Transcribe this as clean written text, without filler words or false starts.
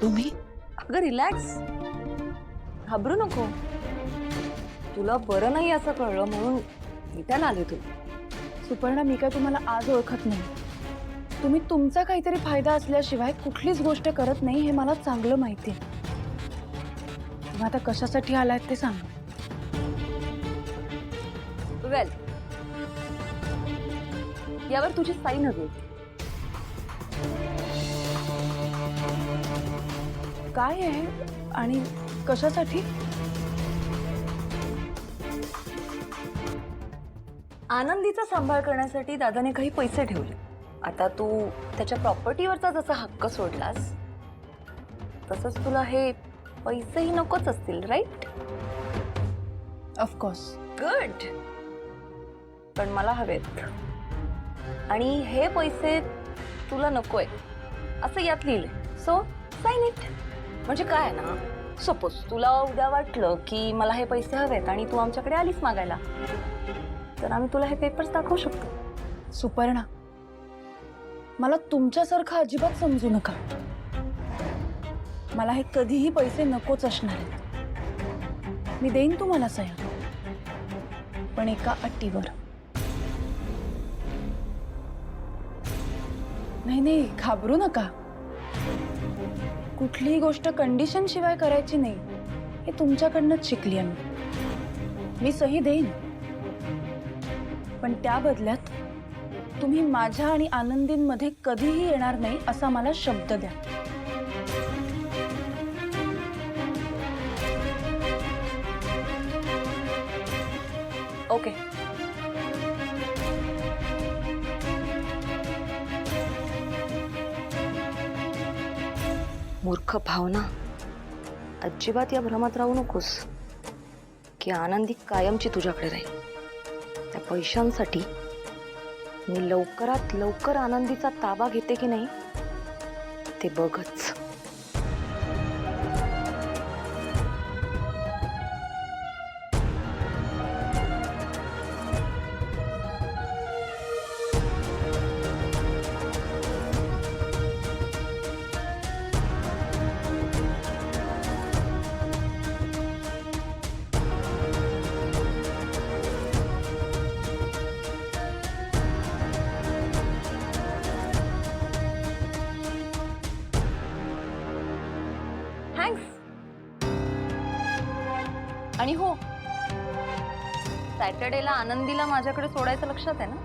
तुम्ही? अगं रिलॅक्स, घाबरू नको. तुला बरं नाही असं कळलं म्हणून भेटायला आले तू. सुपर्णा, मी काय तुम्हाला आज ओळखत नाही. तुम्ही तुमचा काहीतरी फायदा असल्याशिवाय कुठलीच गोष्ट करत नाही हे मला चांगलं माहिती आहे. तुम्ही आता कशासाठी आलात ते सांगा. वेल, यावर तुझी साईन हवी होती. काय आहे आणि कशासाठी? आनंदीचा सांभाळ करण्यासाठी दादाने काही पैसे ठेवले. आता तू त्याच्या प्रॉपर्टीवरचा जसा हक्क सोडलास तसंच तुला हे पैसेही नकोच असतील, राईट? ऑफकोर्स. गुड. पण मला हवेत, आणि हे पैसे तुला नकोय असं यात लिहिलंय. So sine it. म्हणजे काय आहे ना, सपोज तुला उद्या वाटलं की मला हे पैसे हवेत आणि तू आमच्याकडे आलीस मागायला, तर आम्ही तुला हे पेपर्स दाखवू शकतो. सुपर्णा, मला तुमच्यासारखं अजिबात समजू नका. मला हे कधीही पैसे नकोच असणार आहेत. मी देईन तुम्हाला सह्या, पण एका अटीवर. नाही, घाबरू नका. कुठलीही गोष्ट कंडिशन शिवाय करायची नाही हे तुमच्याकडनंच शिकली आहे मी सही देईन, पण त्या बदल्यात तुम्ही माझ्या आणि आनंदींमध्ये कधीही येणार नाही असा मला शब्द द्या. ओके. मूर्ख भावना, अजिबात या भ्रमात राहू नकोस की आनंदी कायमची तुझ्याकडे राहील. त्या पैशांसाठी मी लवकरात लवकर आनंदीचा ताबा घेते की नाही ते बघच. थँक्स. आणि हो, सॅटर्डेला आनंदीला माझ्याकडे सोडायचं लक्षात आहे ना?